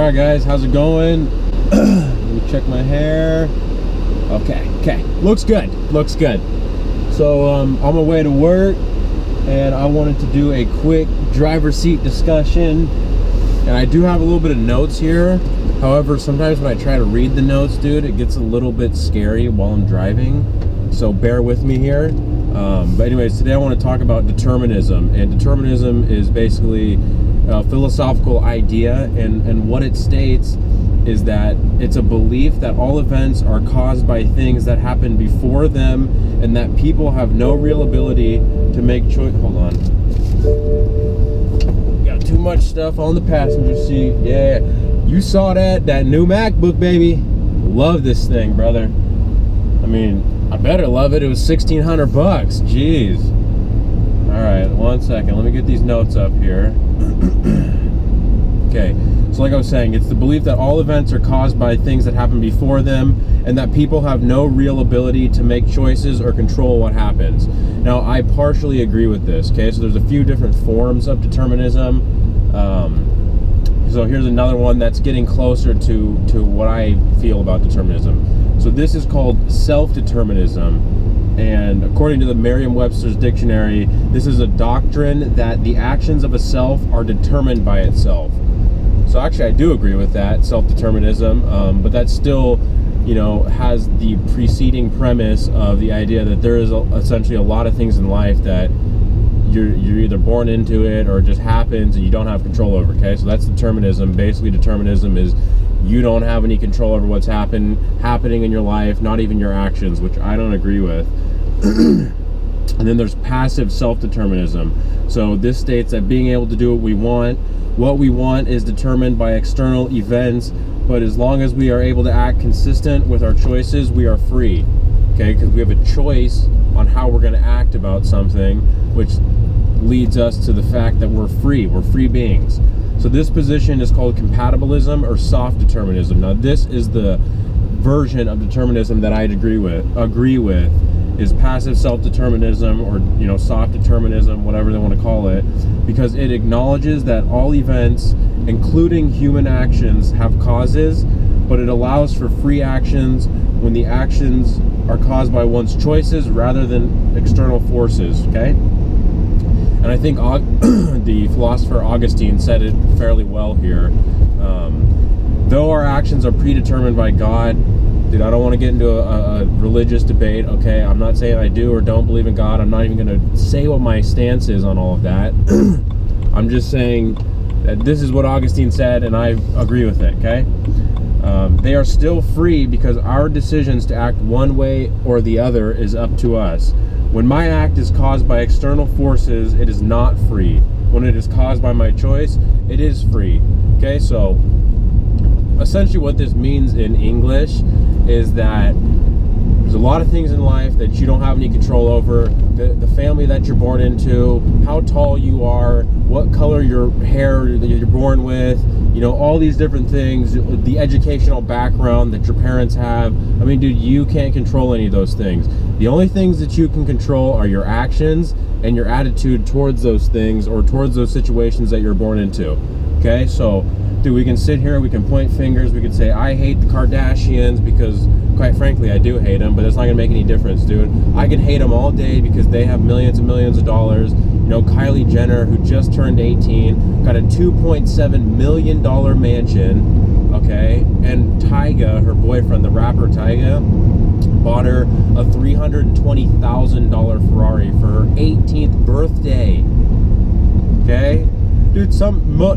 Alright guys, how's it going? Let me check my hair. Okay, looks good. So on my way to work, and I wanted to do a quick driver's seat discussion. And I do have a little bit of notes here. However, sometimes when I try to read the notes, dude, it gets a little bit scary while I'm driving. So bear with me here. But anyways, today I want to talk about determinism. And determinism is basically a philosophical idea, and what it states is that it's a belief that all events are caused by things that happen before them, and that people have no real ability to make choice. Hold on. Got too much stuff on the passenger seat. Yeah, you saw that new MacBook, baby. Love this thing, brother. I mean, I better love it. It was $1,600 bucks. Jeez. All right, one second. Let me get these notes up here. Okay, so like I was saying, it's the belief that all events are caused by things that happen before them, and that people have no real ability to make choices or control what happens. Now, I partially agree with this. Okay, so there's a few different forms of determinism. So here's another one that's getting closer to what I feel about determinism. So this is called self-determinism. And according to the Merriam-Webster's dictionary, this is a doctrine that the actions of a self are determined by itself. So actually I do agree with that, self-determinism, but that still, you know, has the preceding premise of the idea that there is essentially a lot of things in life that you're either born into it or it just happens and you don't have control over. Okay, so that's determinism. Basically, determinism is you don't have any control over what's happening in your life, not even your actions, which I don't agree with. And then there's passive self-determinism. So this states that being able to do what we want is determined by external events, but as long as we are able to act consistent with our choices, we are free. Okay, because we have a choice on how we're going to act about something, which leads us to the fact that we're free beings. So this position is called compatibilism or soft determinism. Now this is the version of determinism that I'd agree with is passive self-determinism, or, you know, soft determinism, whatever they want to call it, because it acknowledges that all events, including human actions, have causes, but it allows for free actions when the actions are caused by one's choices rather than external forces. Okay? And I think the philosopher Augustine said it fairly well here. Though our actions are predetermined by God, dude, I don't want to get into a religious debate, okay? I'm not saying I do or don't believe in God. I'm not even going to say what my stance is on all of that. I'm just saying that this is what Augustine said, and I agree with it, okay? They are still free because our decisions to act one way or the other is up to us. When my act is caused by external forces, it is not free. When it is caused by my choice, it is free. Okay, so essentially what this means in English is that there's a lot of things in life that you don't have any control over. The family that you're born into, how tall you are, what color your hair that you're born with, you know, all these different things, the educational background that your parents have. I mean, dude, you can't control any of those things. The only things that you can control are your actions and your attitude towards those things or towards those situations that you're born into. Okay, so dude, we can sit here, we can point fingers, we could say I hate the Kardashians because, quite frankly, I do hate them, but it's not gonna make any difference, dude. I can hate them all day because they have millions and millions of dollars. You know, Kylie Jenner, who just turned 18, got a $2.7 million mansion, okay? And Tyga, her boyfriend, the rapper Tyga, bought her a $320,000 Ferrari for her 18th birthday, okay? Dude,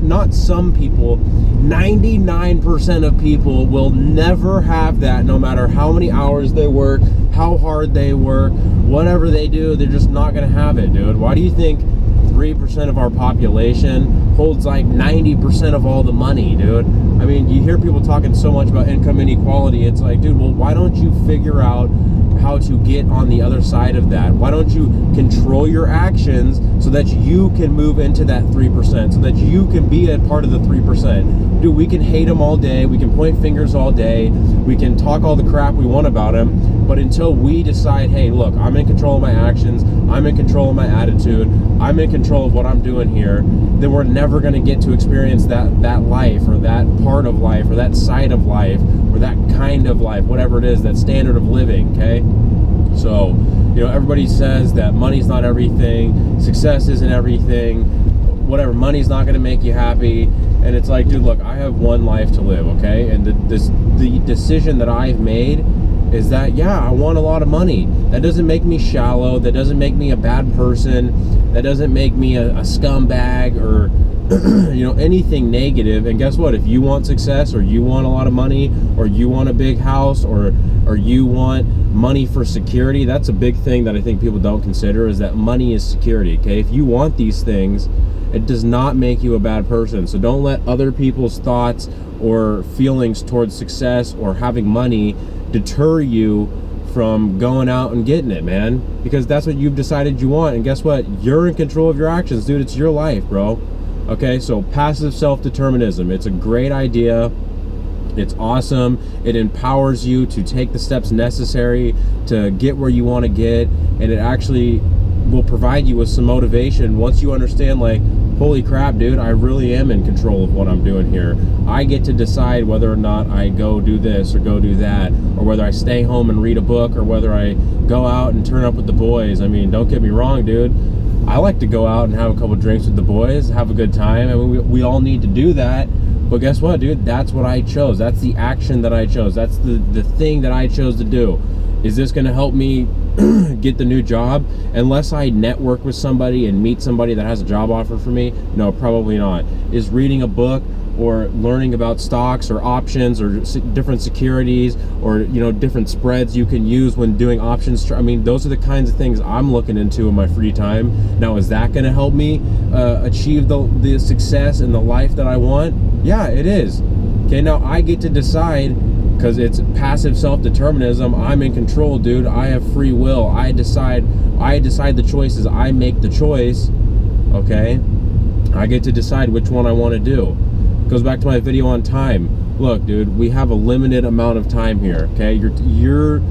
not some people, 99% of people will never have that, no matter how many hours they work, how hard they work, whatever they do, they're just not going to have it, dude. Why do you think 3% of our population holds like 90% of all the money, dude? I mean, you hear people talking so much about income inequality. It's like, dude, well, why don't you figure out how to get on the other side of that? Why don't you control your actions so that you can move into that 3%, so that you can be a part of the 3%? dude, we can hate him all day, we can point fingers all day, we can talk all the crap we want about him, but until we decide, hey, look, I'm in control of my actions, I'm in control of my attitude, I'm in control of what I'm doing here, then we're never going to get to experience that life, or that part of life, or that side of life, or that kind of life, whatever it is, that standard of living, okay? So, you know, everybody says that money's not everything, success isn't everything, whatever, money's not going to make you happy. And it's like, dude, look, I have one life to live, okay? And the decision that I've made is that, yeah, I want a lot of money. That doesn't make me shallow. That doesn't make me a bad person. That doesn't make me a scumbag or, you know, anything negative. And guess what? If you want success, or you want a lot of money, or you want a big house, or you want money for security, that's a big thing that I think people don't consider, is that money is security, okay? If you want these things, it does not make you a bad person. So don't let other people's thoughts or feelings towards success or having money deter you from going out and getting it, man. Because that's what you've decided you want. And guess what? You're in control of your actions, dude. It's your life, bro. Okay, so passive self-determinism. It's a great idea. It's awesome. It empowers you to take the steps necessary to get where you want to get. And it actually will provide you with some motivation once you understand, like, holy crap, dude, I really am in control of what I'm doing here. I get to decide whether or not I go do this or go do that, or whether I stay home and read a book, or whether I go out and turn up with the boys. I mean, don't get me wrong, dude. I like to go out and have a couple drinks with the boys, have a good time. I mean, we all need to do that. But guess what, dude? That's what I chose. That's the action that I chose. That's the thing that I chose to do. Is this going to help me get the new job? Unless I network with somebody and meet somebody that has a job offer for me, no, probably not. Is reading a book or learning about stocks or options or different securities, or, you know, different spreads you can use when doing options, I mean, those are the kinds of things I'm looking into in my free time. Now, is that going to help me achieve the success and the life that I want? Yeah, it is. Okay, now I get to decide, because it's passive self-determinism. I'm in control, dude. I have free will. I decide the choices. I make the choice, okay? I get to decide which one I want to do. Goes back to my video on time. Look, dude, we have a limited amount of time here, okay? Your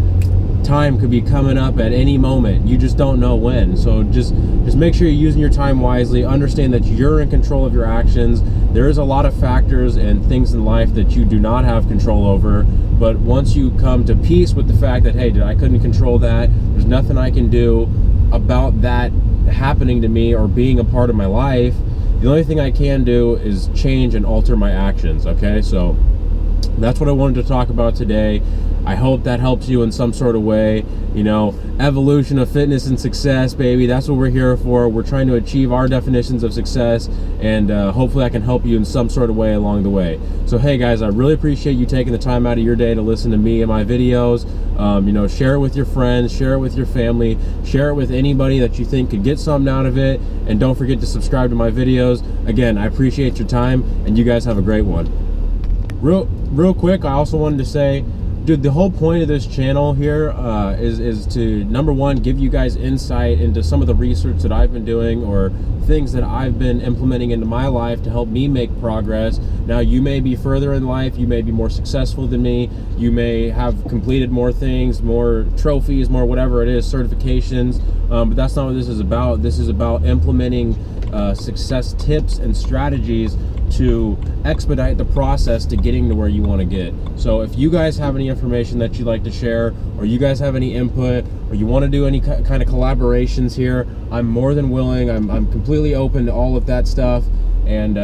time could be coming up at any moment. You just don't know when. So just make sure you're using your time wisely. Understand that you're in control of your actions. There's a lot of factors and things in life that you do not have control over. But once you come to peace with the fact that, hey, dude, I couldn't control that, there's nothing I can do about that happening to me or being a part of my life, the only thing I can do is change and alter my actions, okay? So that's what I wanted to talk about today. I hope that helps you in some sort of way. You know, evolution of fitness and success, baby. That's what we're here for. We're trying to achieve our definitions of success, and hopefully I can help you in some sort of way along the way. So hey guys, I really appreciate you taking the time out of your day to listen to me and my videos. You know, share it with your friends, share it with your family, share it with anybody that you think could get something out of it, and don't forget to subscribe to my videos. Again, I appreciate your time, and you guys have a great one. Real quick, I also wanted to say, dude, the whole point of this channel here is to, number one, give you guys insight into some of the research that I've been doing, or things that I've been implementing into my life to help me make progress. Now, you may be further in life, you may be more successful than me, you may have completed more things, more trophies, more whatever it is, certifications, but that's not what this is about. This is about implementing success tips and strategies to expedite the process to getting to where you want to get. So if you guys have any information that you'd like to share, or you guys have any input, or you want to do any kind of collaborations here, I'm more than willing. I'm completely open to all of that stuff. And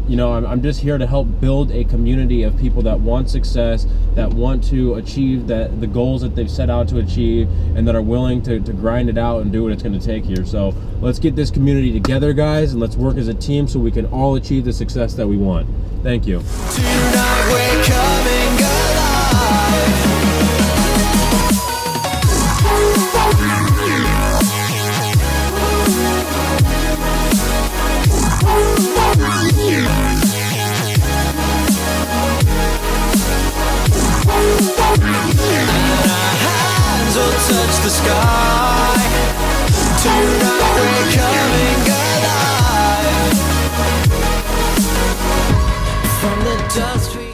you know, I'm just here to help build a community of people that want success, that want to achieve the goals that they've set out to achieve, and that are willing to grind it out and do what it's going to take here. So let's get this community together, guys, and let's work as a team so we can all achieve the success that we want. Thank you. Tonight we're coming alive. Touch the sky. Tonight we're coming alive. From the does feel